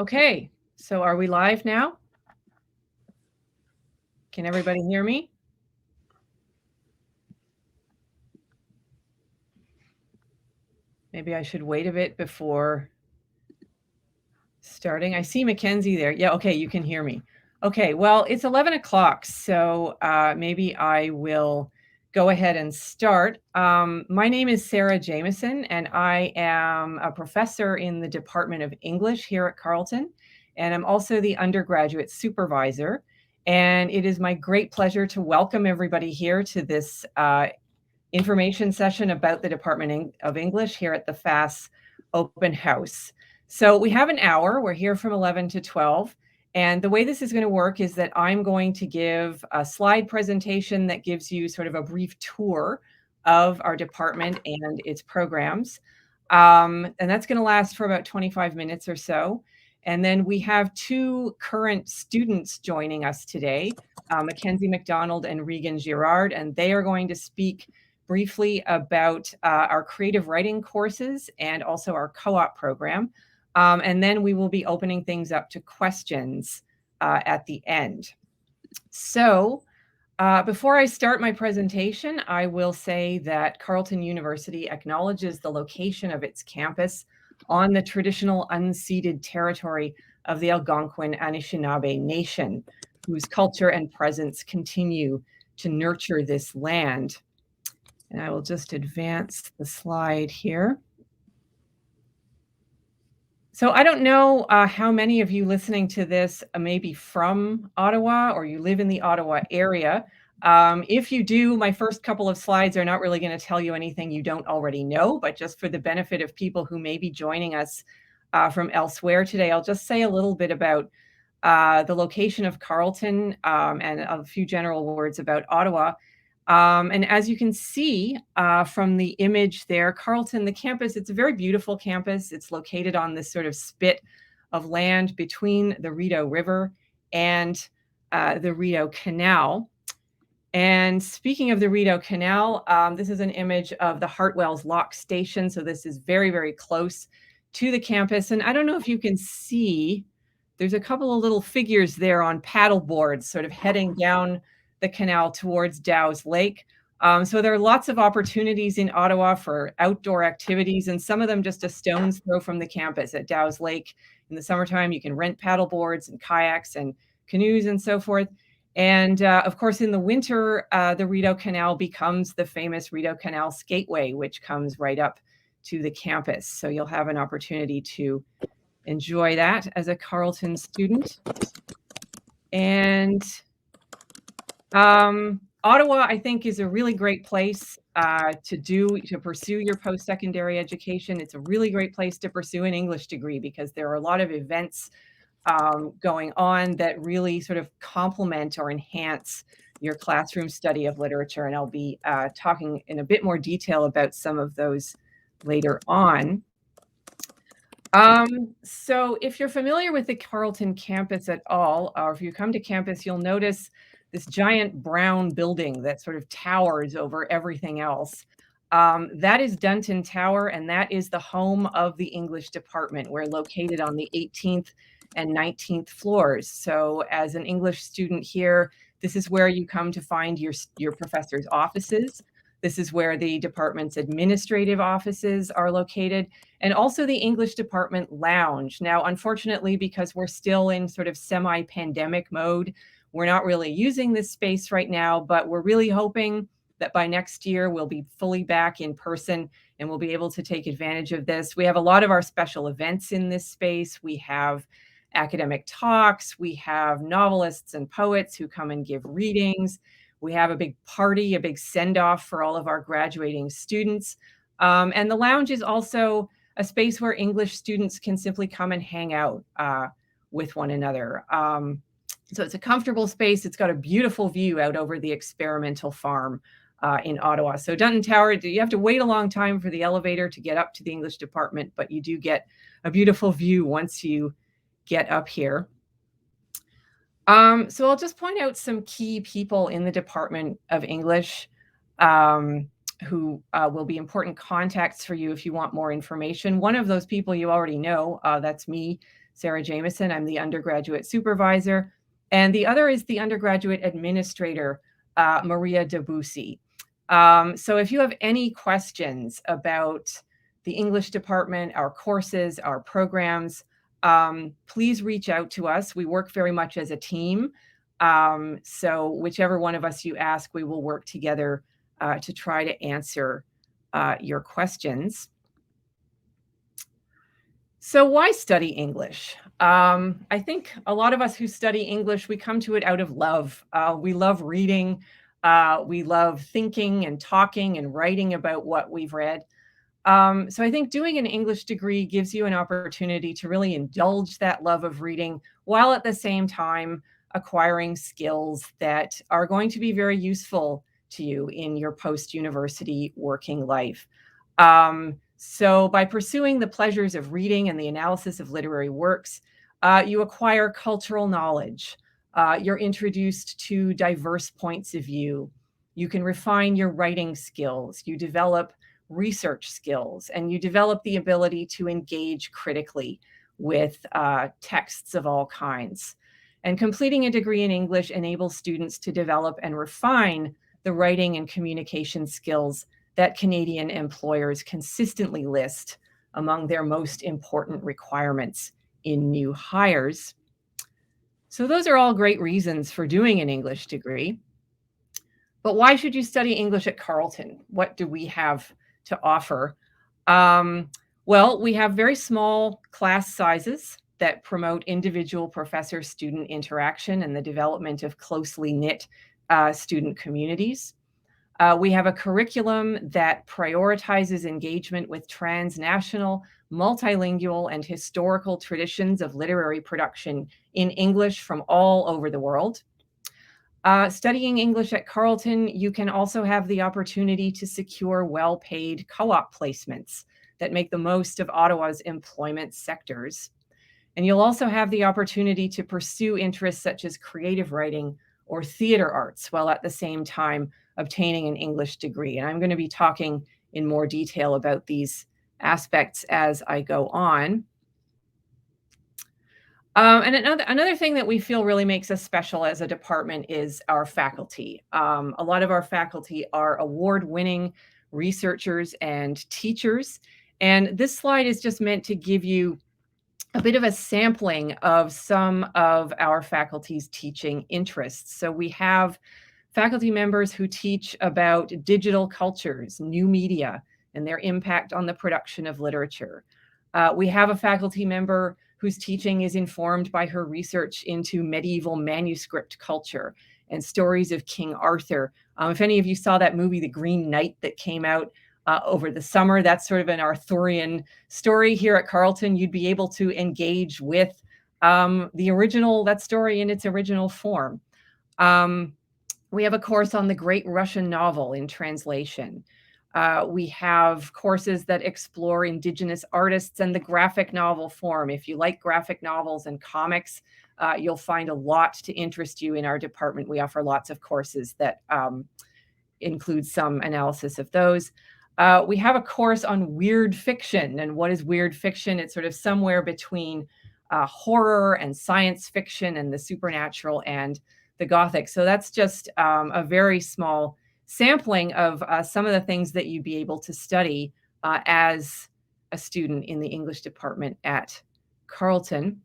Okay, so are we live now? Can everybody hear me? Maybe I should wait a bit before starting. I see Mackenzie there. Yeah, okay, you can hear me. Okay, well, it's 11 o'clock, so maybe I will go ahead and start. My name is Sarah Jameson, and I am a professor in the Department of English here at Carleton, and I'm also the undergraduate supervisor. And it is my great pleasure to welcome everybody here to this information session about the Department of English here at the FAS Open House. So we have an hour. We're here from 11 to 12. And the way this is going to work is that I'm going to give a slide presentation that gives you sort of a brief tour of our department and its programs. And that's going to last for about 25 minutes or so. And then we have two current students joining us today, Mackenzie McDonald and Regan Girard, and they are going to speak briefly about our creative writing courses and also our co-op program. And then we will be opening things up to questions at the end. So before I start my presentation, I will say that Carleton University acknowledges the location of its campus on the traditional unceded territory of the Algonquin Anishinaabe Nation, whose culture and presence continue to nurture this land. And I will just advance the slide here. So I don't know how many of you listening to this may be from Ottawa or you live in the Ottawa area. If you do, my first couple of slides are not really going to tell you anything you don't already know, but just for the benefit of people who may be joining us from elsewhere today, I'll just say a little bit about the location of Carleton and a few general words about Ottawa. And as you can see from the image there, Carleton, the campus, it's a very beautiful campus. It's located on this sort of spit of land between the Rideau River and the Rideau Canal. And speaking of the Rideau Canal, this is an image of the Hartwell's Lock Station. So this is very, very close to the campus. And I don't know if you can see, there's a couple of little figures there on paddle boards sort of heading down the canal towards Dow's Lake. So there are lots of opportunities in Ottawa for outdoor activities, and some of them just a stone's throw from the campus at Dow's Lake. In the summertime, you can rent paddle boards and kayaks and canoes and so forth. And of course, in the winter, the Rideau Canal becomes the famous Rideau Canal Skateway, which comes right up to the campus. So you'll have an opportunity to enjoy that as a Carleton student. And Ottawa, I think, is a really great place to pursue your post-secondary education. It's a really great place to pursue an English degree because there are a lot of events going on that really sort of complement or enhance your classroom study of literature. And I'll be talking in a bit more detail about some of those later on. So if you're familiar with the Carleton campus at all, or if you come to campus, you'll notice this giant brown building that sort of towers over everything else. That is Dunton Tower, and that is the home of the English department. We're located on the 18th and 19th floors. So as an English student here, this is where you come to find your professor's offices. This is where the department's administrative offices are located, and also the English department lounge. Now, unfortunately, because we're still in sort of semi-pandemic mode, we're not really using this space right now, but we're really hoping that by next year we'll be fully back in person and we'll be able to take advantage of this. We have a lot of our special events in this space. We have academic talks. We have novelists and poets who come and give readings. We have a big party, a big send-off for all of our graduating students. And the lounge is also a space where English students can simply come and hang out with one another. So it's a comfortable space. It's got a beautiful view out over the experimental farm in Ottawa. So Dunton Tower, you have to wait a long time for the elevator to get up to the English department, but you do get a beautiful view once you get up here. So I'll just point out some key people in the Department of English who will be important contacts for you if you want more information. One of those people you already know, that's me, Sarah Jameson. I'm the undergraduate supervisor. And the other is the undergraduate administrator, Maria Debussy. So if you have any questions about the English department, our courses, our programs, please reach out to us. We work very much as a team. So whichever one of us you ask, we will work together to try to answer your questions. So why study English? I think a lot of us who study English, we come to it out of love. We love reading. We love thinking and talking and writing about what we've read. So I think doing an English degree gives you an opportunity to really indulge that love of reading while at the same time acquiring skills that are going to be very useful to you in your post-university working life. So by pursuing the pleasures of reading and the analysis of literary works, you acquire cultural knowledge. You're introduced to diverse points of view. You can refine your writing skills. You develop research skills, and you develop the ability to engage critically with texts of all kinds. And completing a degree in English enables students to develop and refine the writing and communication skills that Canadian employers consistently list among their most important requirements in new hires. So those are all great reasons for doing an English degree. But why should you study English at Carleton? What do we have to offer? Well, we have very small class sizes that promote individual professor-student interaction and the development of closely knit student communities. We have a curriculum that prioritizes engagement with transnational, multilingual, and historical traditions of literary production in English from all over the world. Studying English at Carleton, you can also have the opportunity to secure well-paid co-op placements that make the most of Ottawa's employment sectors. And you'll also have the opportunity to pursue interests such as creative writing or theater arts, while at the same time obtaining an English degree. And I'm going to be talking in more detail about these aspects as I go on. And another thing that we feel really makes us special as a department is our faculty. A lot of our faculty are award-winning researchers and teachers. And this slide is just meant to give you a bit of a sampling of some of our faculty's teaching interests. So we have faculty members who teach about digital cultures, new media, and their impact on the production of literature. We have a faculty member whose teaching is informed by her research into medieval manuscript culture and stories of King Arthur. If any of you saw that movie, The Green Knight, that came out over the summer, that's sort of an Arthurian story. Here at Carleton, you'd be able to engage with that story in its original form. We have a course on the Great Russian Novel in translation. We have courses that explore Indigenous artists and the graphic novel form. If you like graphic novels and comics, you'll find a lot to interest you in our department. We offer lots of courses that include some analysis of those. We have a course on weird fiction. And what is weird fiction? It's sort of somewhere between horror and science fiction and the supernatural and the Gothic. So that's just a very small sampling of some of the things that you'd be able to study as a student in the English department at Carleton.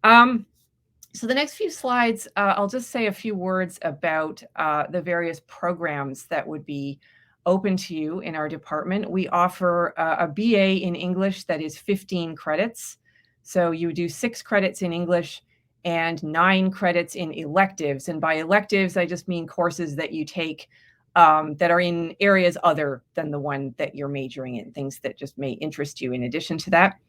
So the next few slides, I'll just say a few words about the various programs that would be open to you in our department. We offer a BA in English that is 15 credits. So you do 6 credits in English and 9 credits in electives. And by electives, I just mean courses that you take that are in areas other than the one that you're majoring in, things that just may interest you in addition to that.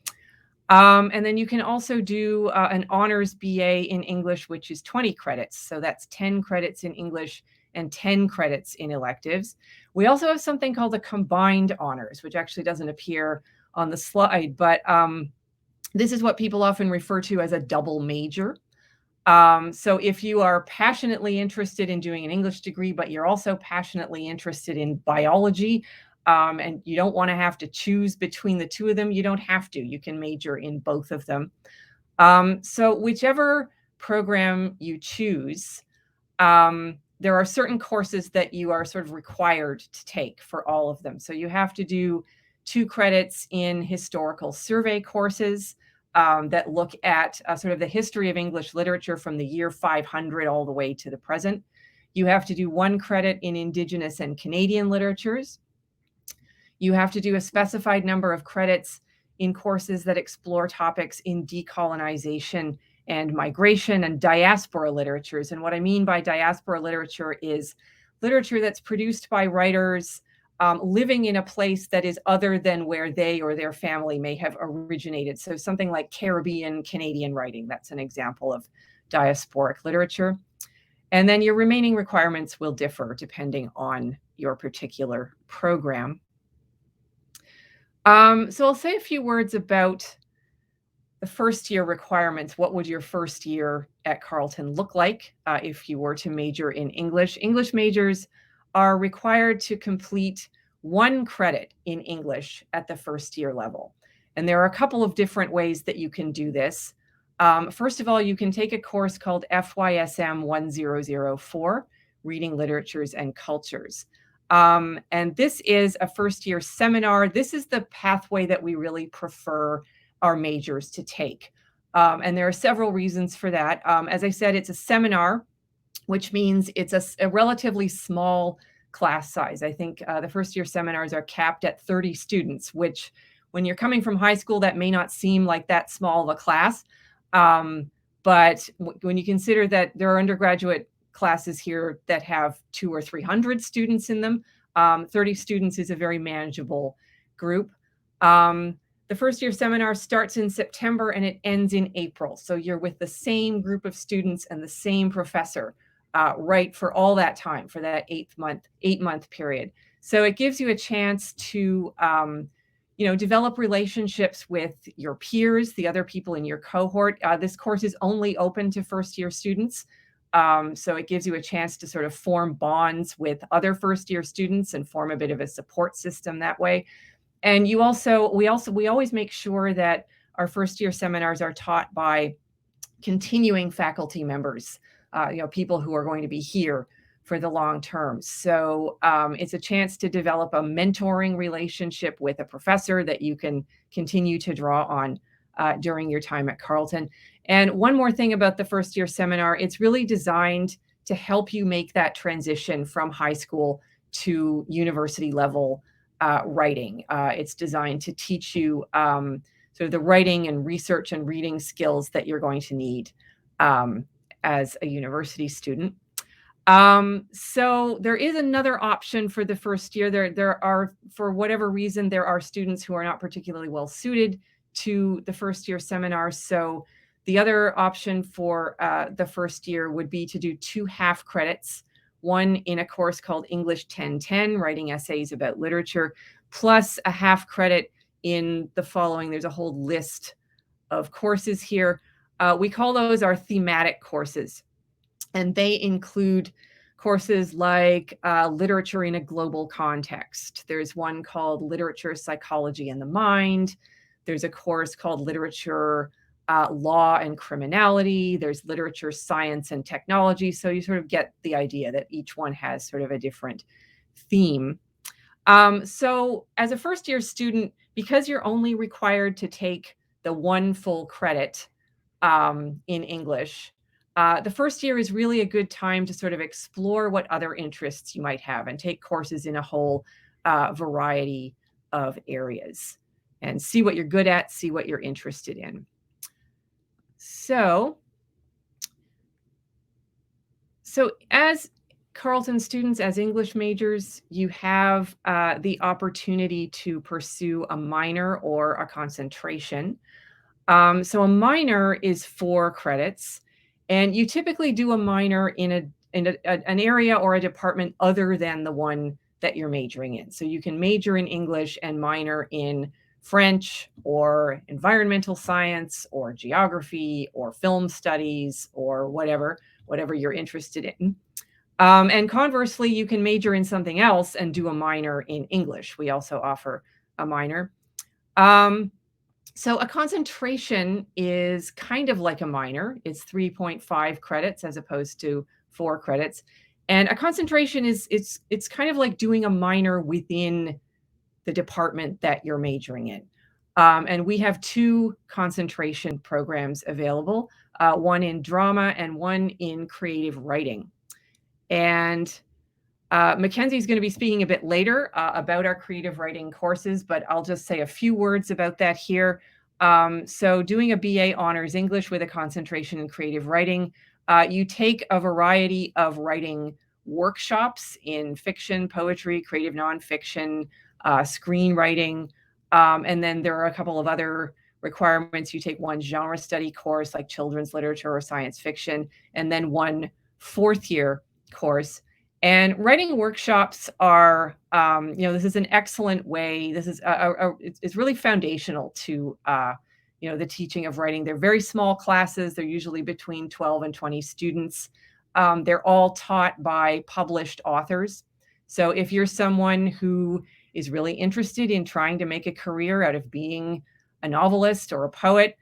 And then you can also do an honors BA in English, which is 20 credits. So that's 10 credits in English and 10 credits in electives. We also have something called a combined honors, which actually doesn't appear on the slide, but this is what people often refer to as a double major. So if you are passionately interested in doing an English degree, but you're also passionately interested in biology, and you don't want to have to choose between the two of them, you don't have to. You can major in both of them. So whichever program you choose, there are certain courses that you are sort of required to take for all of them. So you have to do 2 credits in historical survey courses that look at sort of the history of English literature from the year 500 all the way to the present. You have to do 1 credit in Indigenous and Canadian literatures. You have to do a specified number of credits in courses that explore topics in decolonization and migration and diaspora literatures. And what I mean by diaspora literature is literature that's produced by writers living in a place that is other than where they or their family may have originated. So something like Caribbean Canadian writing, that's an example of diasporic literature. And then your remaining requirements will differ depending on your particular program. So I'll say a few words about the first year requirements. What would your first year at Carleton look like if you were to major in English? English majors are required to complete 1 credit in English at the first year level. And there are a couple of different ways that you can do this. First of all, you can take a course called FYSM 1004, Reading Literatures and Cultures. And this is a first year seminar. This is the pathway that we really prefer our majors to take. And there are several reasons for that. As I said, it's a seminar, which means it's a relatively small class size. I think the first year seminars are capped at 30 students, which when you're coming from high school, that may not seem like that small of a class. But when you consider that there are undergraduate classes here that have 200 or 300 students in them, 30 students is a very manageable group. The first year seminar starts in September and it ends in April. So you're with the same group of students and the same professor, right, for all that time, for that 8-month period. So it gives you a chance to, develop relationships with your peers, the other people in your cohort. This course is only open to first year students. So it gives you a chance to sort of form bonds with other first year students and form a bit of a support system that way. And we always make sure that our first year seminars are taught by continuing faculty members, people who are going to be here for the long term. So it's a chance to develop a mentoring relationship with a professor that you can continue to draw on during your time at Carleton. And one more thing about the first year seminar, it's really designed to help you make that transition from high school to university level writing. It's designed to teach you sort of the writing and research and reading skills that you're going to need as a university student. So there is another option for the first year. There are, for whatever reason, there are students who are not particularly well suited to the first year seminar. So the other option for the first year would be to do 2 half credits, one in a course called English 1010, writing essays about literature, plus a half credit in the following. There's a whole list of courses here. We call those our thematic courses, and they include courses like literature in a global context. There's one called Literature, Psychology, and the Mind. There's a course called Literature, Law and Criminality. There's Literature, Science, and Technology. So you sort of get the idea that each one has sort of a different theme. So as a first year student, because you're only required to take the 1 full credit in English, the first year is really a good time to sort of explore what other interests you might have and take courses in a whole variety of areas and see what you're good at, see what you're interested in. So as Carleton students, as English majors, you have the opportunity to pursue a minor or a concentration. So a minor is 4 credits, and you typically do a minor in an area or a department other than the one that you're majoring in. So you can major in English and minor in French or environmental science or geography or film studies or whatever you're interested in. And conversely, you can major in something else and do a minor in English. We also offer a minor. So a concentration is kind of like a minor. It's 3.5 credits as opposed to 4 credits. And a concentration is it's kind of like doing a minor within the department that you're majoring in. And we have 2 concentration programs available, one in drama and one in creative writing. And Mackenzie's going to be speaking a bit later about our creative writing courses, but I'll just say a few words about that here. So doing a BA Honors English with a concentration in creative writing, you take a variety of writing workshops in fiction, poetry, creative nonfiction, screenwriting, and then there are a couple of other requirements. You take one genre study course like children's literature or science fiction, and then one 4th year course. And writing workshops are, this is an excellent way. This is it's really foundational to, the teaching of writing. They're very small classes. They're usually between 12 and 20 students. They're all taught by published authors. So if you're someone who is really interested in trying to make a career out of being a novelist or a poet,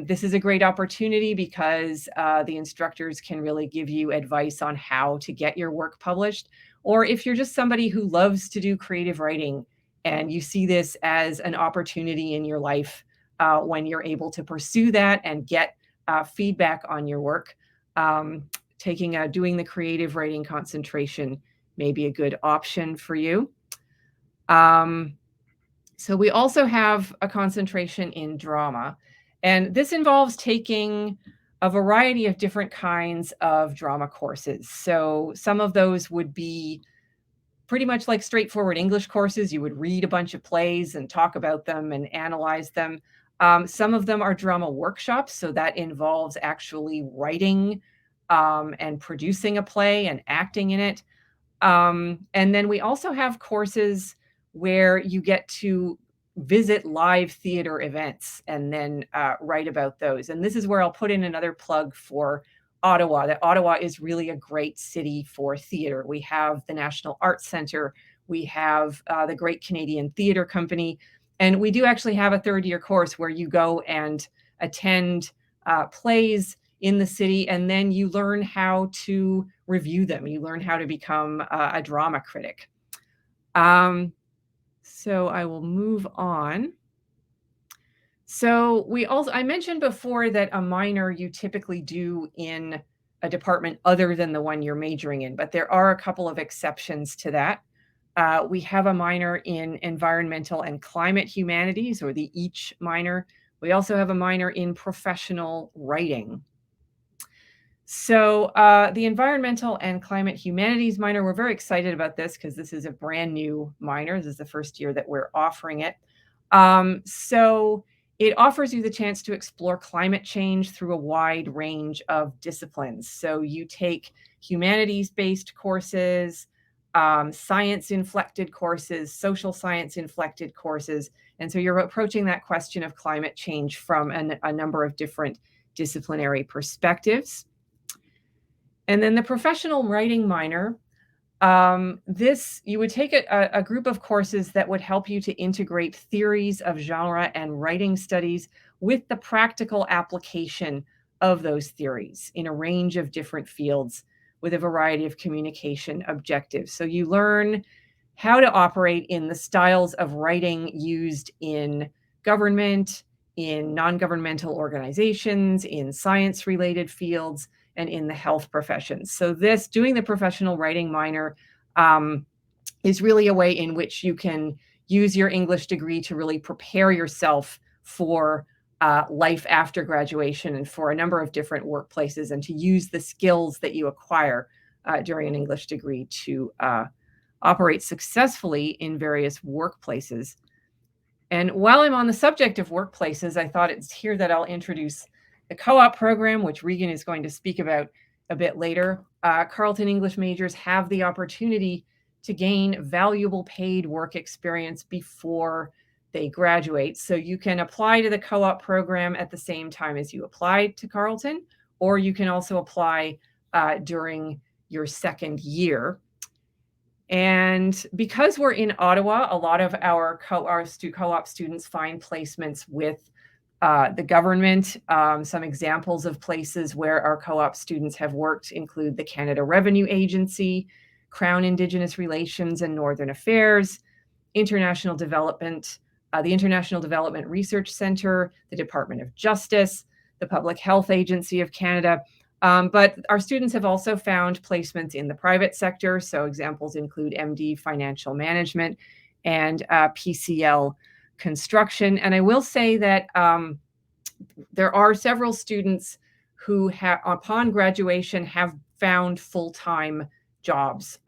this is a great opportunity because the instructors can really give you advice on how to get your work published. Or if you're just somebody who loves to do creative writing and you see this as an opportunity in your life when you're able to pursue that and get feedback on your work, doing the creative writing concentration may be a good option for you. So we also have a concentration in drama. And this involves taking a variety of different kinds of drama courses. So some of those would be pretty much like straightforward English courses. You would read a bunch of plays and talk about them and analyze them. Some of them are drama workshops. So that involves actually writing and producing a play and acting in it. And then we also have courses where you get to visit live theater events and then write about those. And this is where I'll put in another plug for Ottawa. That Ottawa is really a great city for theater. We have the National Arts Centre. We have the Great Canadian Theatre Company. And we do actually have a 3rd year course where you go and attend plays in the city, and then you learn how to review them. You learn how to become a drama critic. So I will move on. So I mentioned before that a minor you typically do in a department other than the one you're majoring in, but there are a couple of exceptions to that. We have a minor in environmental and climate humanities, or the EACH minor. We also have a minor in professional writing. So the environmental and climate humanities minor, we're very excited about this because this is a brand new minor. This is the 1st year that we're offering it. So it offers you the chance to explore climate change through a wide range of disciplines. So you take humanities-based courses, science-inflected courses, social science-inflected courses. And so you're approaching that question of climate change from a number of different disciplinary perspectives. And then the professional writing minor, you would take a group of courses that would help you to integrate theories of genre and writing studies with the practical application of those theories in a range of different fields with a variety of communication objectives. So you learn how to operate in the styles of writing used in government, in non-governmental organizations, in science-related fields, and in the health professions. So doing the professional writing minor is really a way in which you can use your English degree to really prepare yourself for life after graduation and for a number of different workplaces, and to use the skills that you acquire during an English degree to operate successfully in various workplaces. And while I'm on the subject of workplaces, I thought it's here that I'll introduce the co-op program, which Regan is going to speak about a bit later. Carleton English majors have the opportunity to gain valuable paid work experience before they graduate. So you can apply to the co-op program at the same time as you apply to Carleton, or you can also apply during your second year. And because we're in Ottawa, a lot of our co-op students find placements with the government. Some examples of places where our co-op students have worked include the Canada Revenue Agency, Crown Indigenous Relations and Northern Affairs, International Development, the International Development Research Centre, the Department of Justice, the Public Health Agency of Canada. But our students have also found placements in the private sector. So examples include MD Financial Management and PCL Construction. And I will say that there are several students who have, upon graduation, have found full-time jobs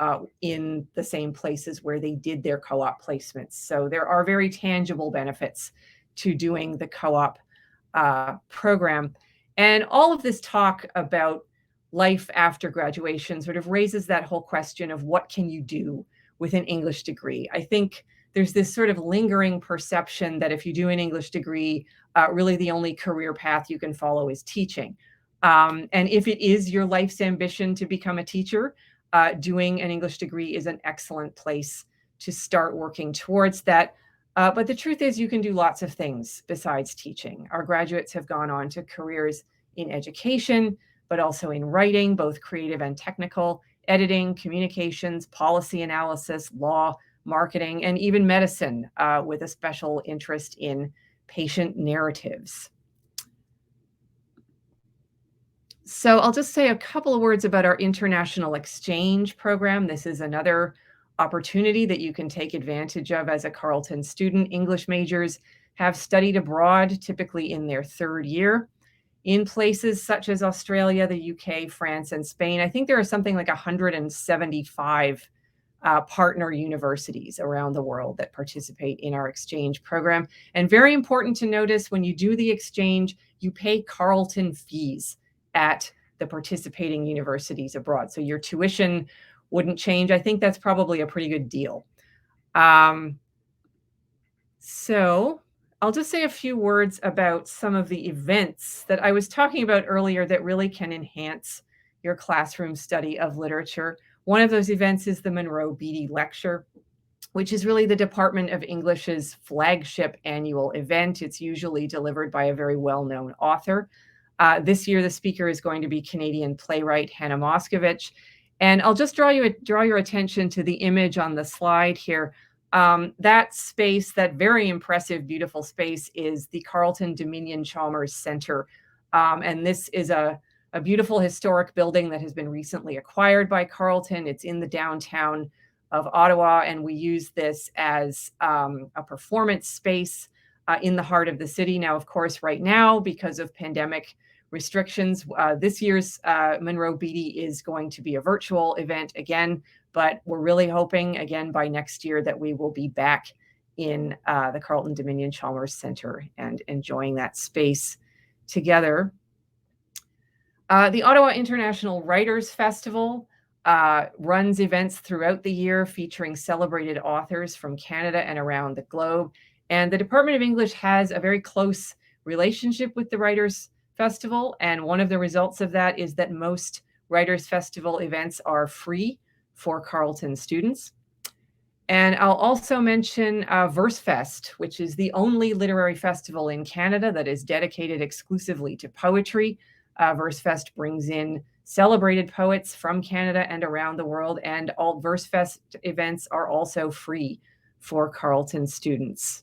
in the same places where they did their co-op placements. So there are very tangible benefits to doing the co-op program. And all of this talk about life after graduation sort of raises that whole question of what can you do with an English degree? I think there's this sort of lingering perception that if you do an English degree, really the only career path you can follow is teaching. And if it is your life's ambition to become a teacher, doing an English degree is an excellent place to start working towards that. But the truth is you can do lots of things besides teaching. Our graduates have gone on to careers in education, but also in writing, both creative and technical, editing, communications, policy analysis, law, marketing, and even medicine, with a special interest in patient narratives. So I'll just say a couple of words about our international exchange program. This is another opportunity that you can take advantage of as a Carleton student. English majors have studied abroad, typically in their third year, in places such as Australia, the UK, France, and Spain. I think there are something like 175 partner universities around the world that participate in our exchange program. And very important to notice, when you do the exchange, you pay Carleton fees at the participating universities abroad. So your tuition wouldn't change. I think that's probably a pretty good deal. So I'll just say a few words about some of the events that I was talking about earlier that really can enhance your classroom study of literature. One of those events is the Monroe BD Lecture, which is really the Department of English's flagship annual event. It's usually delivered by a very well-known author. This year, the speaker is going to be Canadian playwright Hannah Moscovich. And I'll just draw your attention to the image on the slide here. That space, that very impressive, beautiful space, is the Carleton Dominion Chalmers Center. And this is a beautiful historic building that has been recently acquired by Carleton. It's in the downtown of Ottawa, and we use this as a performance space in the heart of the city. Now, of course, right now, because of pandemic restrictions, this year's Monroe BD is going to be a virtual event again, but we're really hoping, again, by next year that we will be back in the Carleton Dominion Chalmers Center and enjoying that space together. The Ottawa International Writers Festival runs events throughout the year featuring celebrated authors from Canada and around the globe. And the Department of English has a very close relationship with the Writers Festival. And one of the results of that is that most Writers Festival events are free for Carleton students. And I'll also mention Versefest, which is the only literary festival in Canada that is dedicated exclusively to poetry. Versefest brings in celebrated poets from Canada and around the world, and all Versefest events are also free for Carleton students.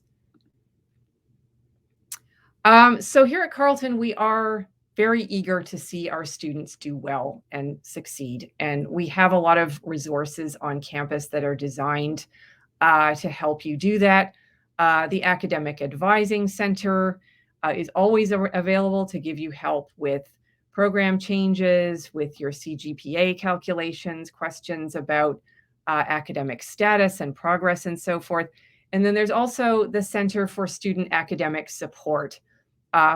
So here at Carleton, we are very eager to see our students do well and succeed. And we have a lot of resources on campus that are designed to help you do that. The Academic Advising Center is always available to give you help with program changes, with your CGPA calculations, questions about academic status and progress and so forth. And then there's also the Center for Student Academic Support,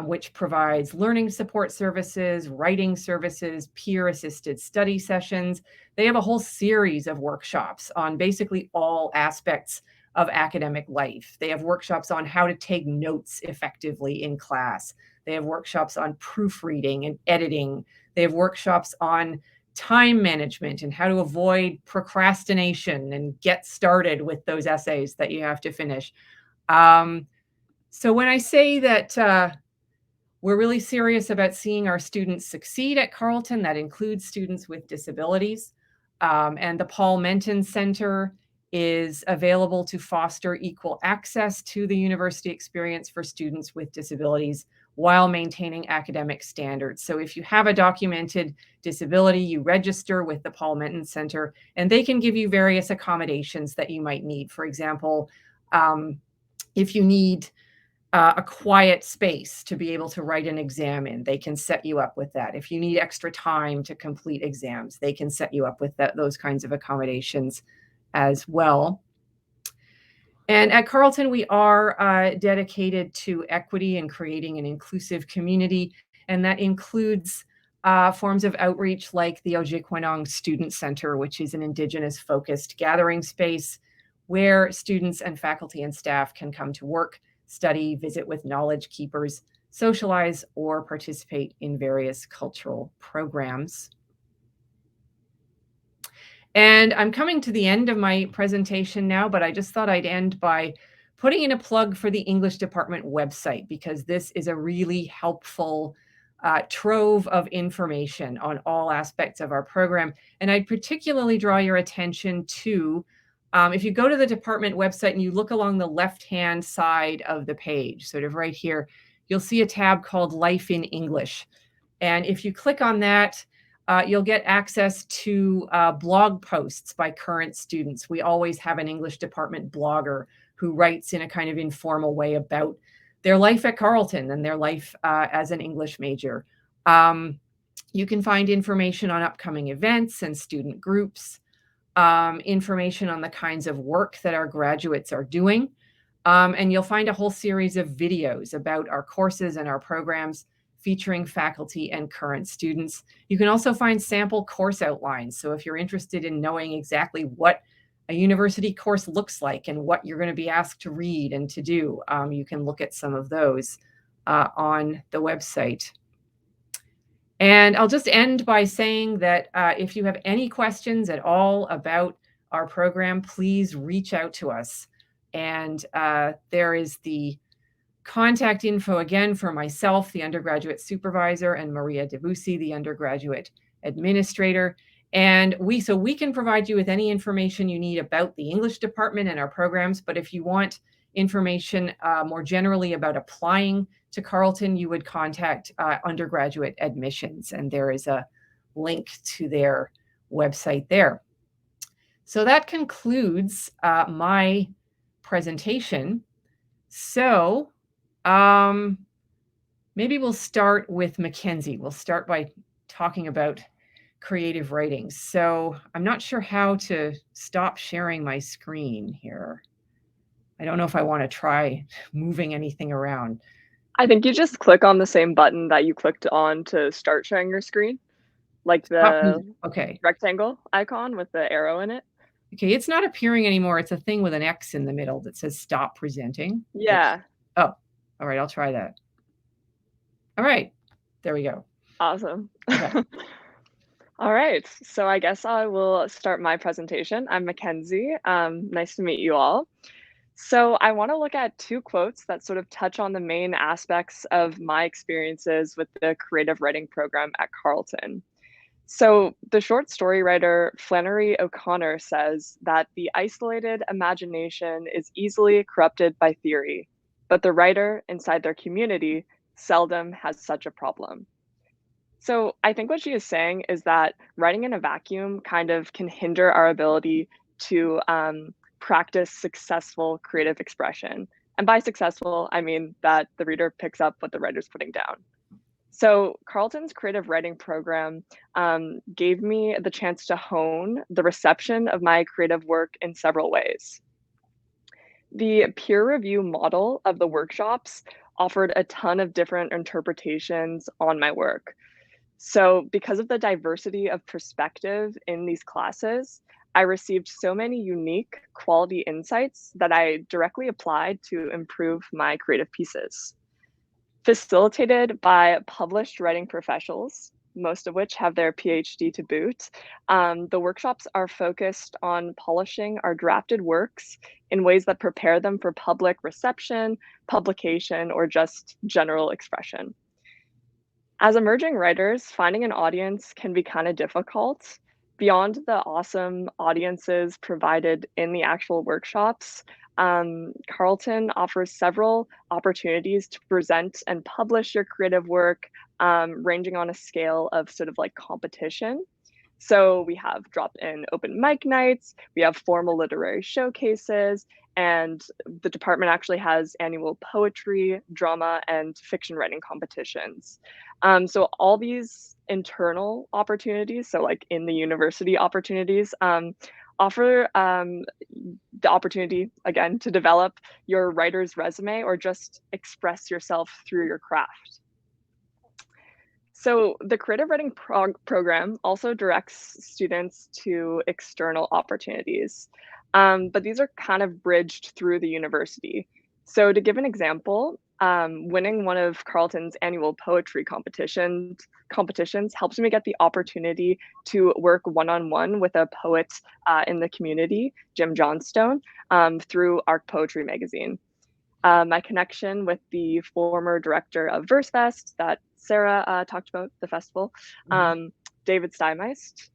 which provides learning support services, writing services, peer-assisted study sessions. They have a whole series of workshops on basically all aspects of academic life. They have workshops on how to take notes effectively in class. They have workshops on proofreading and editing. They have workshops on time management and how to avoid procrastination and get started with those essays that you have to finish. So when I say that we're really serious about seeing our students succeed at Carleton, that includes students with disabilities. And the Paul Menton Center is available to foster equal access to the university experience for students with disabilities while maintaining academic standards. So if you have a documented disability, you register with the Paul Menton Center, and they can give you various accommodations that you might need. For example, if you need a quiet space to be able to write an exam in, they can set you up with that. If you need extra time to complete exams, they can set you up with those kinds of accommodations as well. And at Carleton, we are dedicated to equity and creating an inclusive community, and that includes forms of outreach like the Ojibwe Student Center, which is an Indigenous-focused gathering space where students and faculty and staff can come to work, study, visit with knowledge keepers, socialize, or participate in various cultural programs. And I'm coming to the end of my presentation now, but I just thought I'd end by putting in a plug for the English department website, because this is a really helpful trove of information on all aspects of our program. And I'd particularly draw your attention to, if you go to the department website and you look along the left-hand side of the page, sort of right here, you'll see a tab called Life in English. And if you click on that, you'll get access to blog posts by current students. We always have an English department blogger who writes in a kind of informal way about their life at Carleton and their life as an English major. You can find information on upcoming events and student groups, information on the kinds of work that our graduates are doing. And you'll find a whole series of videos about our courses and our programs featuring faculty and current students. You can also find sample course outlines. So if you're interested in knowing exactly what a university course looks like and what you're going to be asked to read and to do, you can look at some of those on the website. And I'll just end by saying that if you have any questions at all about our program, please reach out to us. And there is the contact info again for myself, the undergraduate supervisor, and Maria Debussy, the undergraduate administrator. And we can provide you with any information you need about the English department and our programs. But if you want information more generally about applying to Carleton, you would contact undergraduate admissions, and there is a link to their website there. So that concludes my presentation. So maybe we'll start with Mackenzie. We'll start by talking about creative writing. So I'm not sure how to stop sharing my screen here. I don't know if I want to try moving anything around. I think you just click on the same button that you clicked on to start sharing your screen, like the rectangle icon with the arrow in it. Okay, it's not appearing anymore. It's a thing with an X in the middle that says stop presenting. Yeah. Oh, all right, I'll try that. All right, there we go. Awesome. Okay. All right, so I guess I will start my presentation. I'm Mackenzie. Nice to meet you all. So I want to look at two quotes that sort of touch on the main aspects of my experiences with the creative writing program at Carleton. So the short story writer Flannery O'Connor says that the isolated imagination is easily corrupted by theory, but the writer inside their community seldom has such a problem. So I think what she is saying is that writing in a vacuum kind of can hinder our ability to practice successful creative expression. And by successful, I mean that the reader picks up what the writer's putting down. So Carleton's creative writing program gave me the chance to hone the reception of my creative work in several ways. The peer review model of the workshops offered a ton of different interpretations on my work. So because of the diversity of perspective in these classes, I received so many unique quality insights that I directly applied to improve my creative pieces. Facilitated by published writing professionals, most of which have their PhD to boot. The workshops are focused on polishing our drafted works in ways that prepare them for public reception, publication, or just general expression. As emerging writers, finding an audience can be kind of difficult. Beyond the awesome audiences provided in the actual workshops, Carleton offers several opportunities to present and publish your creative work, ranging on a scale of sort of like competition. So we have drop-in open mic nights, we have formal literary showcases, and the department actually has annual poetry, drama, and fiction writing competitions. So all these internal opportunities, so like in the university opportunities, offer the opportunity, again, to develop your writer's resume or just express yourself through your craft. So the creative writing program also directs students to external opportunities, but these are kind of bridged through the university. So to give an example, winning one of Carleton's annual poetry competitions helps me get the opportunity to work one-on-one with a poet in the community, Jim Johnstone, through Arc Poetry magazine. My connection with the former director of Versefest that Sarah talked about, the festival, David Steinmeist,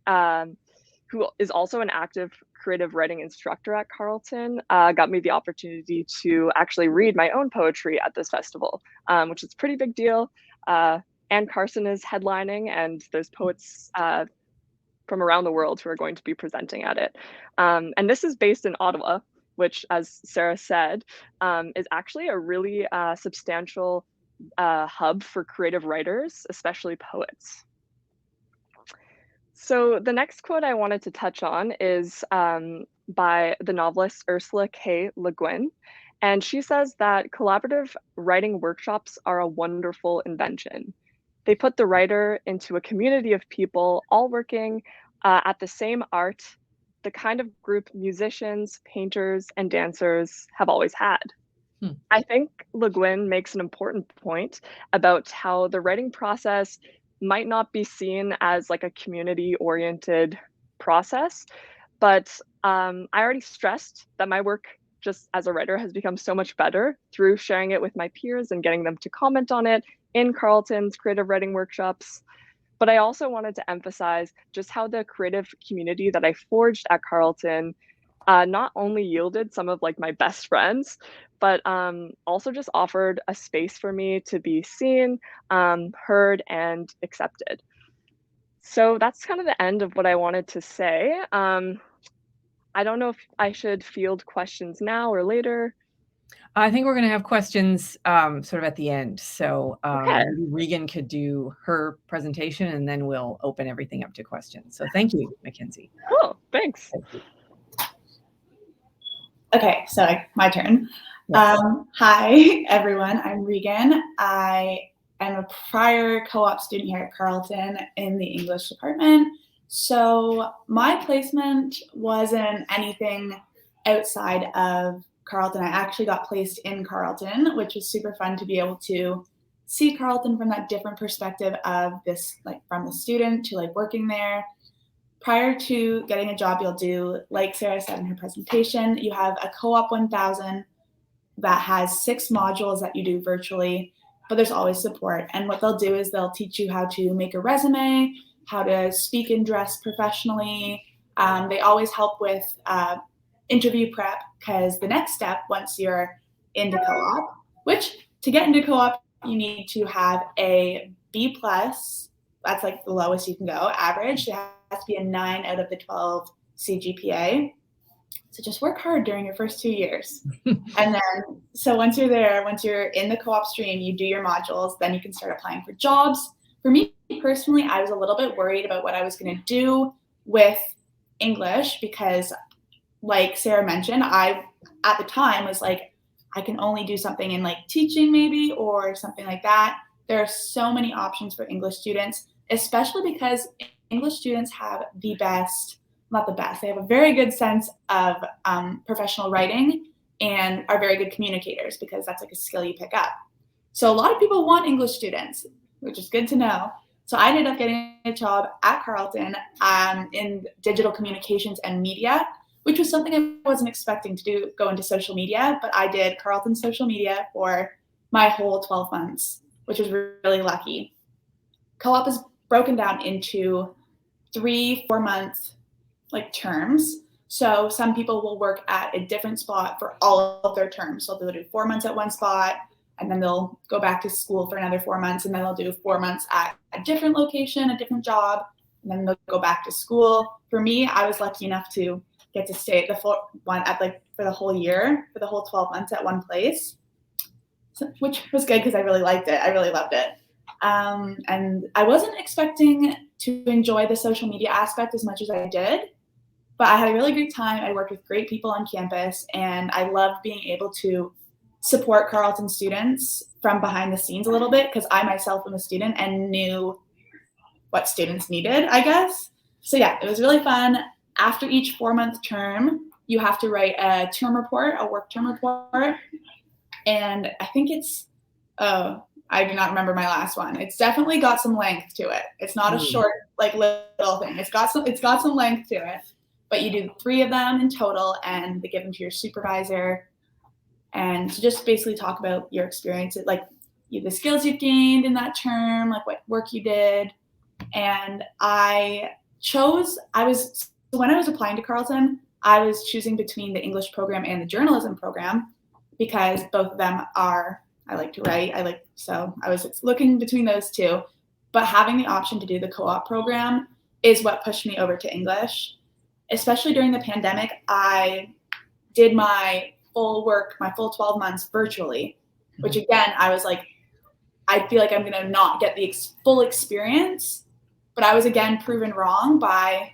who is also an active creative writing instructor at Carleton, got me the opportunity to actually read my own poetry at this festival, which is a pretty big deal. Anne Carson is headlining, and there's poets from around the world who are going to be presenting at it. And this is based in Ottawa, which, as Sarah said, is actually a really substantial hub for creative writers, especially poets. So the next quote I wanted to touch on is by the novelist Ursula K. Le Guin. And she says that collaborative writing workshops are a wonderful invention. They put the writer into a community of people all working at the same art, the kind of group musicians, painters, and dancers have always had. I think Le Guin makes an important point about how the writing process might not be seen as like a community-oriented process, but I already stressed that my work just as a writer has become so much better through sharing it with my peers and getting them to comment on it in Carleton's creative writing workshops. But I also wanted to emphasize just how the creative community that I forged at Carleton not only yielded some of like my best friends, but also just offered a space for me to be seen, heard, and accepted. So that's kind of the end of what I wanted to say. I don't know if I should field questions now or later. I think we're going to have questions sort of at the end. So Okay. maybe Regan could do her presentation, and then we'll open everything up to questions. So thank you, Mackenzie. Cool, thanks. Thank you. Okay, so my turn. Yes. Hi, everyone. I'm Regan. I am a prior co-op student here at Carleton in the English department. So my placement wasn't anything outside of Carleton. I actually got placed in Carleton, which was super fun to be able to see Carleton from that different perspective of this, like from the student to like working there. Prior to getting a job, you'll do, like Sarah said in her presentation, you have a Co-op 1000 that has 6 modules that you do virtually, but there's always support. And what they'll do is they'll teach you how to make a resume, how to speak and dress professionally. They always help with interview prep, because the next step once you're into co-op, which to get into co-op, you need to have a B+, that's like the lowest you can go, average. It has to be a 9 out of the 12 CGPA. So just work hard during your first 2 years. And then, so once you're there, once you're in the co-op stream, you do your modules, then you can start applying for jobs. For me personally, I was a little bit worried about what I was going to do with English, because like Sarah mentioned, I, at the time, was like, I can only do something in like teaching maybe, or something like that. There are so many options for English students, especially because English students have the best, not the best, they have a very good sense of professional writing and are very good communicators, because that's like a skill you pick up. So a lot of people want English students, which is good to know. So I ended up getting a job at Carleton in digital communications and media, which was something I wasn't expecting to do, go into social media, but I did Carleton social media for my whole 12 months, which was really lucky. Co-op is broken down into 3 4-month terms. So some people will work at a different spot for all of their terms. So they'll do 4 months at one spot, and then they'll go back to school for another 4 months, and then they'll do 4 months at a different location, a different job, and then they'll go back to school. For me, I was lucky enough to get to stay at the full one for the whole year, for the whole 12 months at one place, which was good because I really liked it. I really loved it. And I wasn't expecting to enjoy the social media aspect as much as I did, but I had a really great time. I worked with great people on campus, and I loved being able to support Carleton students from behind the scenes a little bit, because I myself am a student and knew what students needed, I guess. So yeah, it was really fun. After each 4-month term, you have to write a term report, a work term report. And I think it's, I do not remember my last one. It's definitely got some length to it. It's not a short, little thing. It's got some length to it. But you do 3 of them in total, and they give them to your supervisor. And to just basically talk about your experiences, the skills you've gained in that term, what work you did. And when I was applying to Carleton, I was choosing between the English program and the journalism program, because both of them I like to write. So I was looking between those 2, but having the option to do the co-op program is what pushed me over to English. Especially during the pandemic, I did my full 12 months virtually, which again, I was I feel like I'm going to not get the full experience, but I was again proven wrong by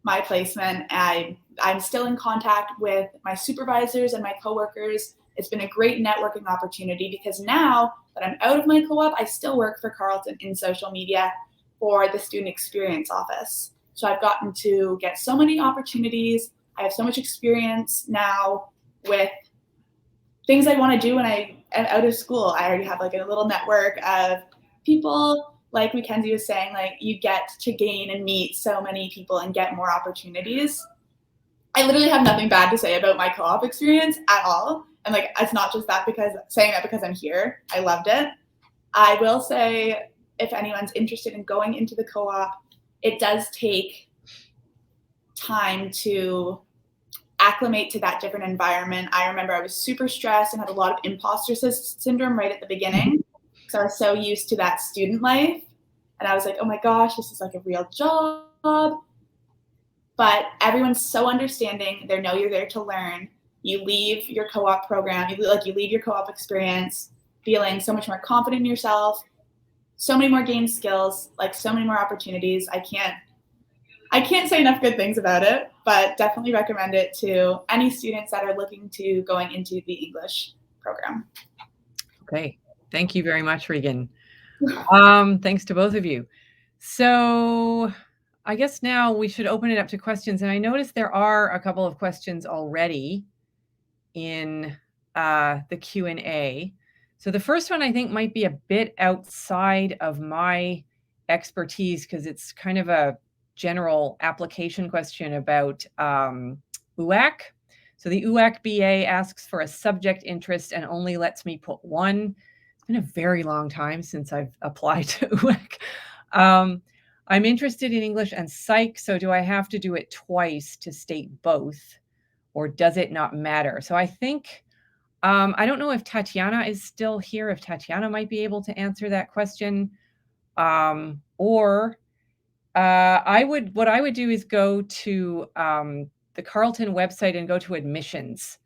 my placement. I'm still in contact with my supervisors and my coworkers. It's been a great networking opportunity, because now that I'm out of my co-op, I still work for Carleton in social media for the student experience office. So I've gotten to get so many opportunities. I have so much experience now with things I want to do when I am out of school. I already have a little network of people. Like Mackenzie was saying, you get to gain and meet so many people and get more opportunities. I literally have nothing bad to say about my co-op experience at all. And it's not just saying that because I'm here. I loved it. I will say, if anyone's interested in going into the co-op, it does take time to acclimate to that different environment. I remember I was super stressed and had a lot of imposter syndrome right at the beginning. So I was so used to that student life. And I was like, oh my gosh, this is a real job. But everyone's so understanding. They know you're there to learn. You leave your co-op program, you leave your co-op experience feeling so much more confident in yourself, so many more gained skills, so many more opportunities. I can't say enough good things about it, but definitely recommend it to any students that are looking to going into the English program. Okay. Thank you very much, Regan. Thanks to both of you. So I guess now we should open it up to questions. And I noticed there are a couple of questions already in the Q&A. So the first one I think might be a bit outside of my expertise, because it's kind of a general application question about UAC. So the UAC BA asks for a subject interest and only lets me put one. It's been a very long time since I've applied to UAC. I'm interested in English and psych, so do I have to do it twice to state both, or does it not matter? So I think, I don't know if Tatiana is still here, if Tatiana might be able to answer that question. What I would do is go to the Carleton website and go to admissions.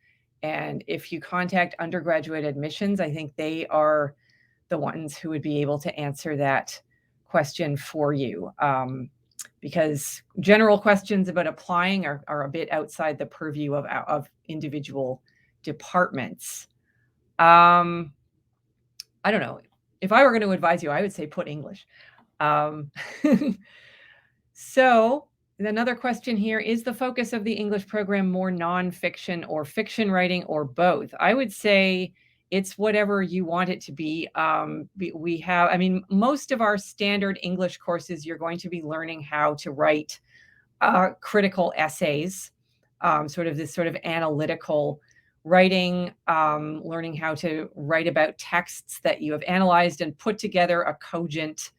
And if you contact undergraduate admissions, I think they are the ones who would be able to answer that question for you. Because general questions about applying are a bit outside the purview of individual departments. I don't know. If I were going to advise you, I would say put English. So another question here, is the focus of the English program more nonfiction or fiction writing, or both? I would say it's whatever you want it to be. We have, I mean, most of our standard English courses, you're going to be learning how to write critical essays, sort of this sort of analytical writing, learning how to write about texts that you have analyzed and put together a cogent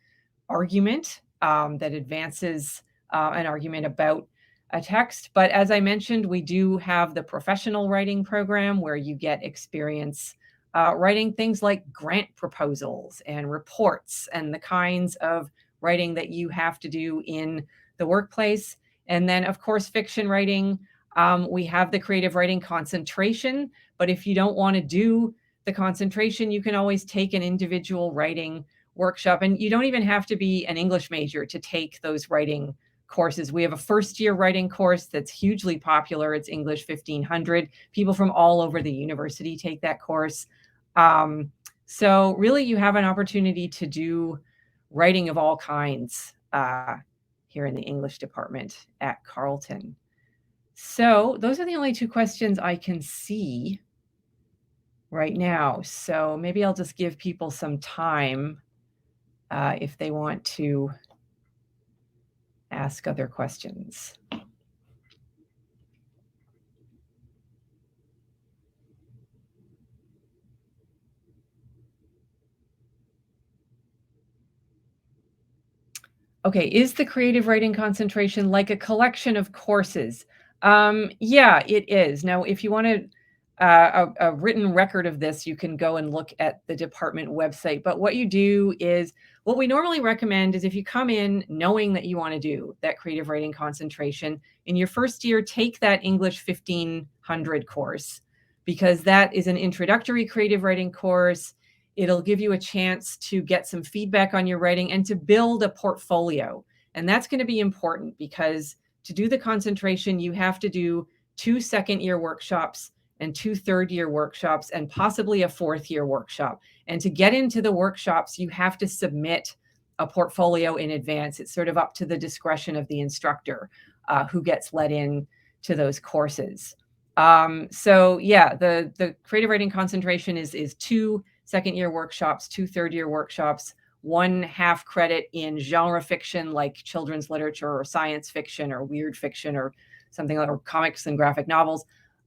argument that advances an argument about a text. But as I mentioned, we do have the professional writing program where you get experience writing things like grant proposals and reports and the kinds of writing that you have to do in the workplace. And then, of course, fiction writing. We have the creative writing concentration, but if you don't want to do the concentration, you can always take an individual writing workshop. And you don't even have to be an English major to take those writing courses. We have a first-year writing course that's hugely popular. It's English 1500. People from all over the university take that course. So really, you have an opportunity to do writing of all kinds here in the English department at Carleton. So those are the only two questions I can see right now. So maybe I'll just give people some time if they want to ask other questions. Okay, is the creative writing concentration like a collection of courses? Yeah, it is. Now, if you want a written record of this, you can go and look at the department website. But what you do is, what we normally recommend is if you come in knowing that you want to do that creative writing concentration, in your first year, take that English 1500 course, because that is an introductory creative writing course. It'll give you a chance to get some feedback on your writing and to build a portfolio. And that's going to be important because to do the concentration, you have to do 2 second-year workshops and 2 third-year workshops and possibly a 4th-year workshop. And to get into the workshops, you have to submit a portfolio in advance. It's sort of up to the discretion of the instructor who gets let in to those courses. So yeah, the creative writing concentration is 2 second-year workshops, 2 third-year workshops, 1 half credit in genre fiction like children's literature or science fiction or weird fiction or something like, or comics and graphic novels.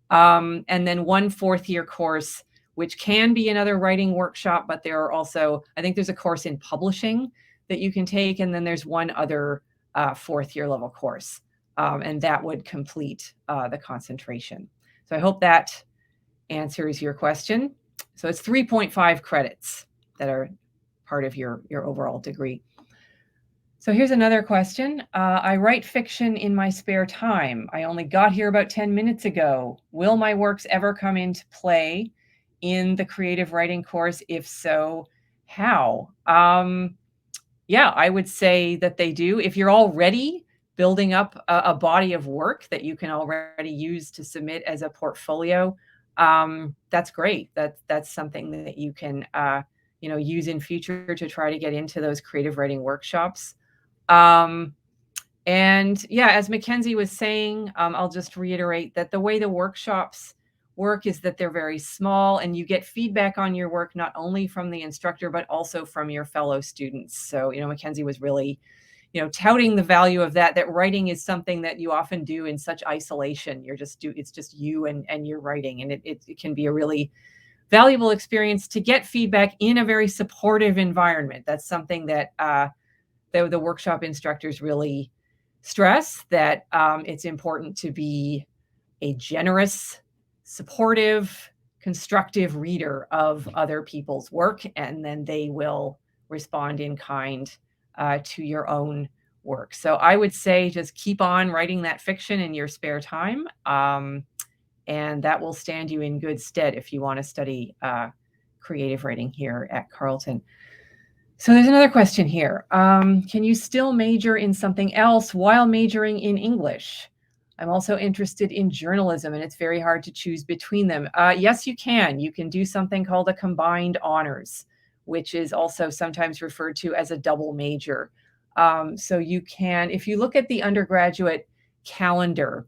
And then 1 4th-year course, which can be another writing workshop, but there are also, I think there's a course in publishing that you can take. And then there's 1 other 4th-year level course. And that would complete the concentration. So I hope that answers your question. So it's 3.5 credits that are part of your overall degree. So here's another question. I write fiction in my spare time. I only got here about 10 minutes ago. Will my works ever come into play in the creative writing course? If so, how? Yeah, I would say that they do. If you're already building up a body of work that you can already use to submit as a portfolio, that's great. That's something that you can use in future to try to get into those creative writing workshops. And yeah, as Mackenzie was saying, I'll just reiterate that the way the workshops work is that they're very small and you get feedback on your work, not only from the instructor, but also from your fellow students. So, Mackenzie was really, touting the value of that writing is something that you often do in such isolation. It's just you and your writing. And it can be a really valuable experience to get feedback in a very supportive environment. That's something that the workshop instructors really stress, that it's important to be a generous, supportive, constructive reader of other people's work, and then they will respond in kind to your own work. So I would say just keep on writing that fiction in your spare time, and that will stand you in good stead if you want to study creative writing here at Carleton. So there's another question here. Can you still major in something else while majoring in English? I'm also interested in journalism, and it's very hard to choose between them. Yes, you can. You can do something called a combined honors, which is also sometimes referred to as a double major. So you can, if you look at the undergraduate calendar,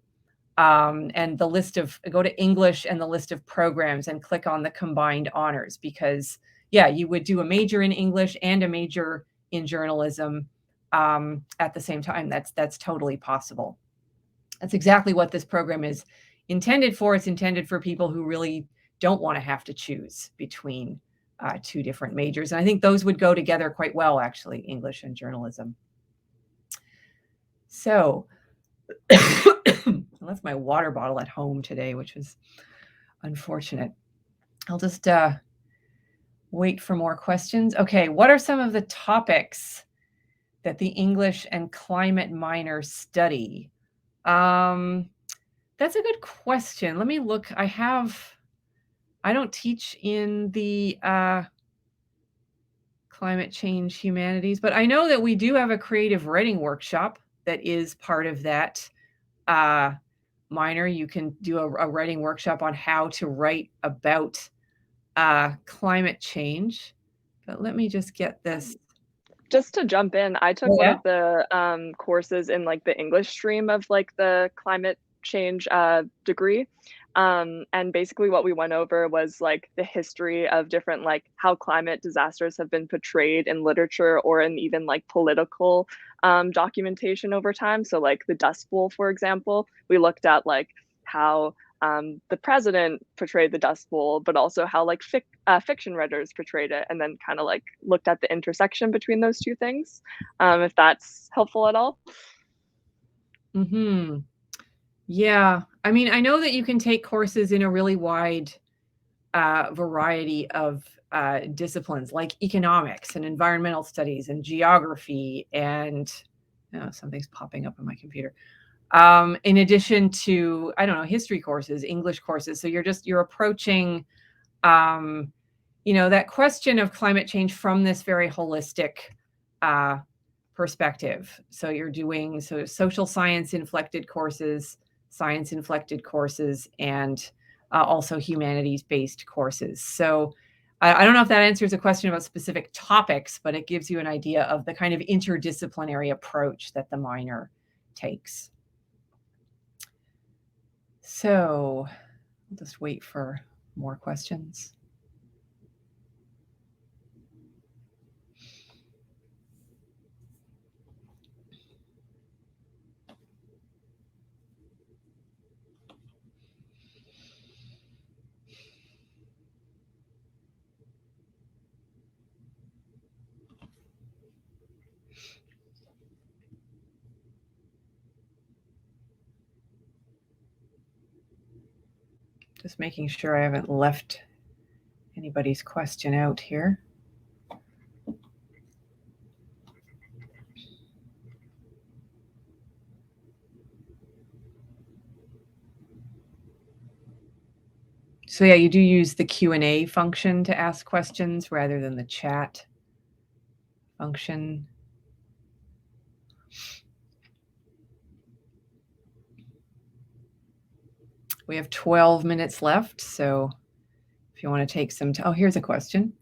and the list of, go to English and the list of programs and click on the combined honors, because yeah, you would do a major in English and a major in journalism at the same time. That's totally possible. That's exactly what this program is intended for. It's intended for people who really don't want to have to choose between two different majors. And I think those would go together quite well, actually, English and journalism. So I left my water bottle at home today, which was unfortunate. I'll just wait for more questions. Okay, what are some of the topics that the English and climate minor study? That's a good question. Let me look. I don't teach in the climate change humanities, but I know that we do have a creative writing workshop that is part of that minor. You can do a writing workshop on how to write about climate change. But let me just get this. Just to jump in, I took one of the courses in like the English stream of like the climate change degree. And basically what we went over was like the history of different, like how climate disasters have been portrayed in literature or in even like political documentation over time. So like the Dust Bowl, for example, we looked at like how the president portrayed the Dust Bowl, but also how like fiction writers portrayed it, and then kind of like looked at the intersection between those two things, if that's helpful at all. Mm-hmm. Yeah, I mean, I know that you can take courses in a really wide variety of disciplines, like economics and environmental studies and geography, and something's popping up on my computer. In addition to, I don't know, history courses, English courses. So you're approaching, that question of climate change from this very holistic perspective. So you're doing social science inflected courses, science inflected courses, and also humanities based courses. So I don't know if that answers a question about specific topics, but it gives you an idea of the kind of interdisciplinary approach that the minor takes. So I'll just wait for more questions. Just making sure I haven't left anybody's question out here. So yeah, you do use the Q&A function to ask questions rather than the chat function. We have 12 minutes left, so if you want to take some time. Oh, here's a question.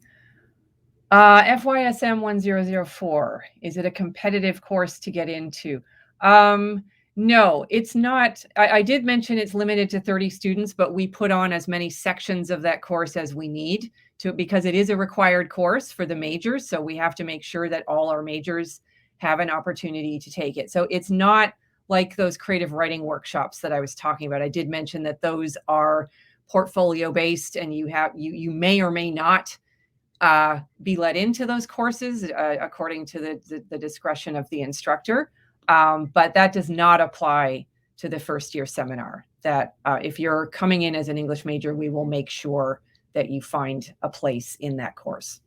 FYSM 1004, is it a competitive course to get into? No, it's not. I did mention it's limited to 30 students, but we put on as many sections of that course as we need to, because it is a required course for the majors. So we have to make sure that all our majors have an opportunity to take it. So it's not like those creative writing workshops that I was talking about. I did mention that those are portfolio based, and you may or may not be let into those courses according to the discretion of the instructor. But that does not apply to the first year seminar. That if you're coming in as an English major, we will make sure that you find a place in that course.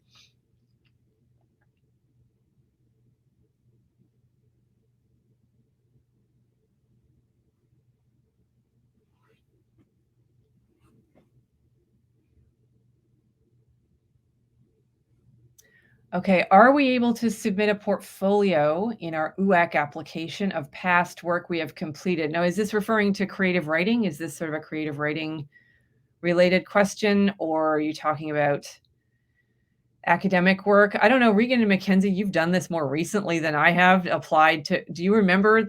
Okay, are we able to submit a portfolio in our UAC application of past work we have completed? Now, is this referring to creative writing? Is this sort of a creative writing related question, or are you talking about academic work? I don't know, Regan and McKenzie, you've done this more recently than I have applied to. Do you remember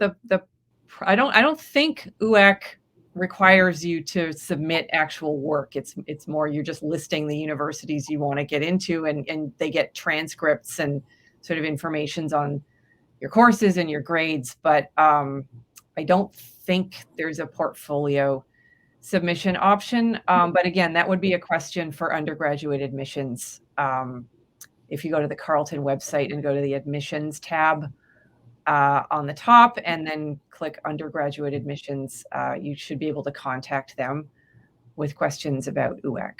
I don't think UAC requires you to submit actual work. It's more you're just listing the universities you want to get into, and they get transcripts and sort of informations on your courses and your grades. But I don't think there's a portfolio submission option. But again, that would be a question for undergraduate admissions. If you go to the Carleton website and go to the admissions tab on the top and then click undergraduate admissions, you should be able to contact them with questions about UAC.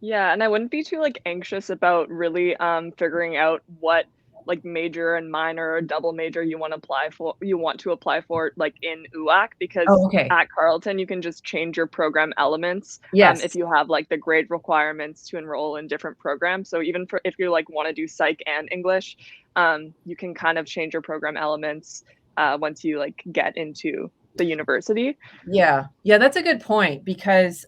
Yeah, and I wouldn't be too like anxious about really figuring out what like major and minor or double major you want to apply for like in UAC, because Okay. at Carleton you can just change your program elements if you have like the grade requirements to enroll in different programs. So even for if you like want to do psych and English, you can kind of change your program elements once you like get into the university. Yeah, that's a good point, because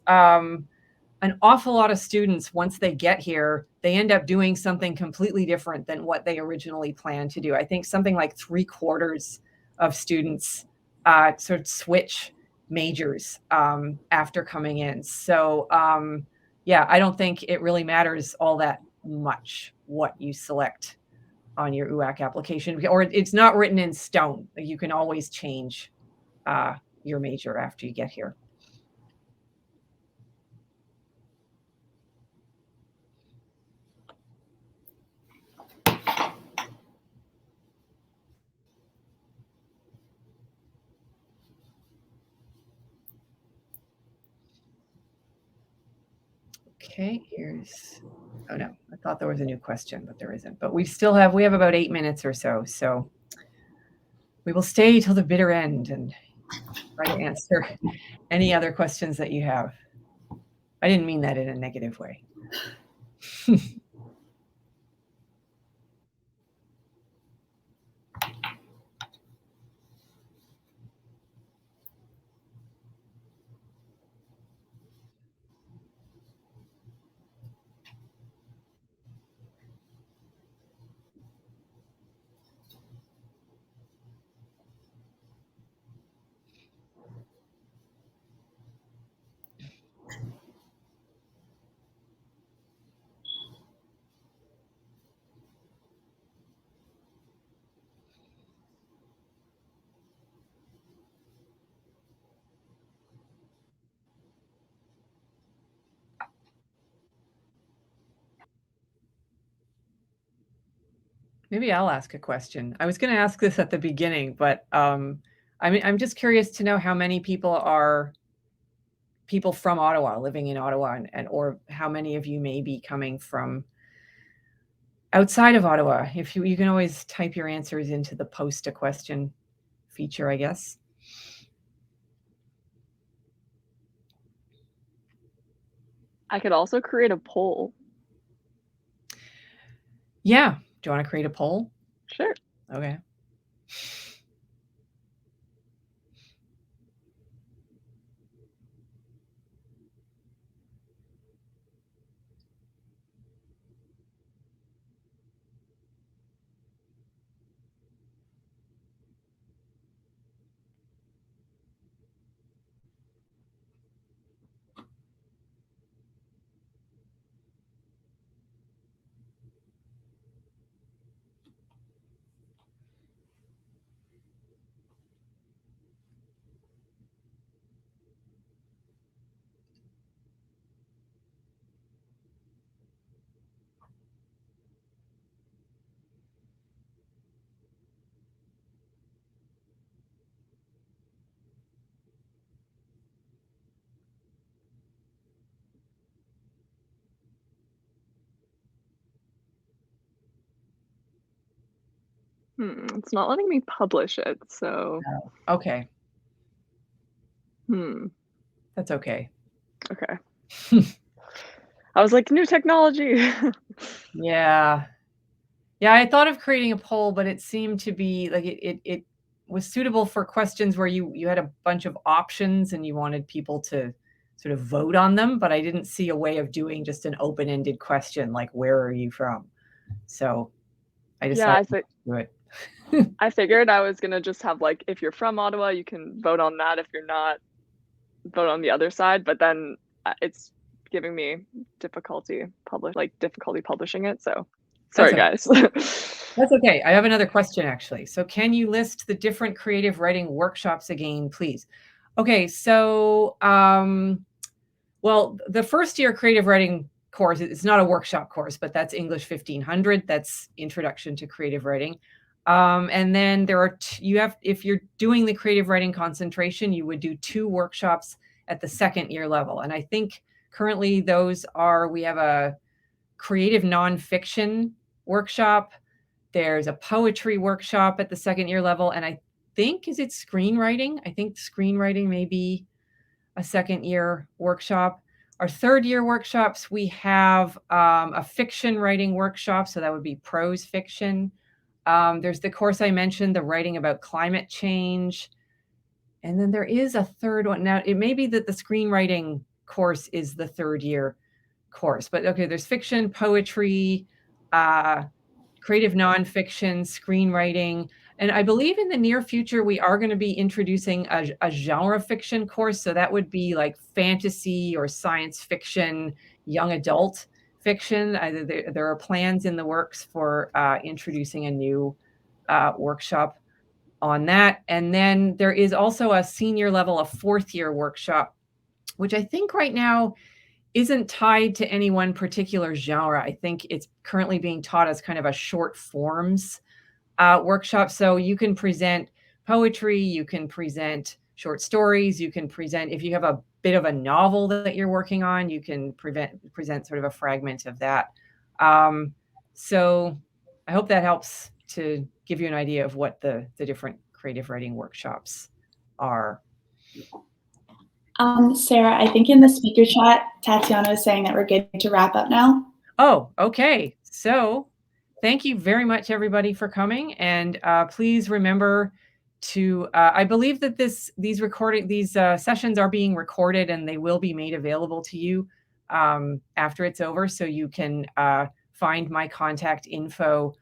an awful lot of students, once they get here, they end up doing something completely different than what they originally planned to do. I think something like 3/4 of students sort of switch majors after coming in. So yeah, I don't think it really matters all that much what you select on your UAC application, or it's not written in stone. You can always change your major after you get here. Okay, oh no, I thought there was a new question, but there isn't. But we have about 8 minutes or so. So we will stay till the bitter end and try to answer any other questions that you have. I didn't mean that in a negative way. Maybe I'll ask a question. I was going to ask this at the beginning, but I'm just curious to know how many people are people from Ottawa, living in Ottawa, and or how many of you may be coming from outside of Ottawa. If you can always type your answers into the post a question feature, I guess. I could also create a poll. Yeah. Do you want to create a poll? Sure. Okay. It's not letting me publish it, so. Oh, okay. That's okay. Okay. I was like, new technology. Yeah. I thought of creating a poll, but it seemed to be like it was suitable for questions where you had a bunch of options and you wanted people to sort of vote on them, but I didn't see a way of doing just an open-ended question like, where are you from? So I decided to do it. I figured I was gonna just have like, if you're from Ottawa, you can vote on that. If you're not, vote on the other side. But then it's giving me difficulty publishing it. So sorry, guys. That's okay. I have another question, actually. So can you list the different creative writing workshops again, please? Okay, so, well, the first year creative writing course, it's not a workshop course, but that's English 1500. That's Introduction to Creative Writing. And then there are, if you're doing the creative writing concentration, you would do 2 workshops at the second year level. And I think currently those are, we have a creative nonfiction workshop. There's a poetry workshop at the second year level. And I think, is it screenwriting? I think screenwriting may be a second year workshop. Our third year workshops, we have a fiction writing workshop. So that would be prose fiction. There's the course I mentioned, the writing about climate change. And then there is a third one. Now, it may be that the screenwriting course is the third year course, but okay, there's fiction, poetry, creative nonfiction, screenwriting. And I believe in the near future, we are going to be introducing a genre fiction course. So that would be like fantasy or science fiction, young adult fiction. There are plans in the works for introducing a new workshop on that. And then there is also a senior level, a fourth year workshop, which I think right now isn't tied to any one particular genre. I think it's currently being taught as kind of a short forms workshop. So you can present poetry, you can present short stories, you can present, if you have a bit of a novel that you're working on, you can present sort of a fragment of that. So I hope that helps to give you an idea of what the different creative writing workshops are. Sarah, I think in the speaker chat, Tatiana is saying that we're good to wrap up now. Oh, okay. So thank you very much, everybody, for coming. And please remember to, I believe that these sessions are being recorded and they will be made available to you after it's over. So you can find my contact info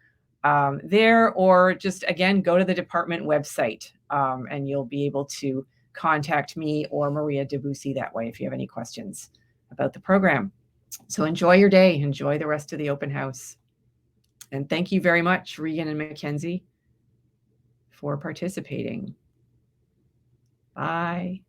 there, or just, again, go to the department website and you'll be able to contact me or Maria Debussy that way if you have any questions about the program. So enjoy your day. Enjoy the rest of the open house. And thank you very much, Regan and Mackenzie, for participating. Bye.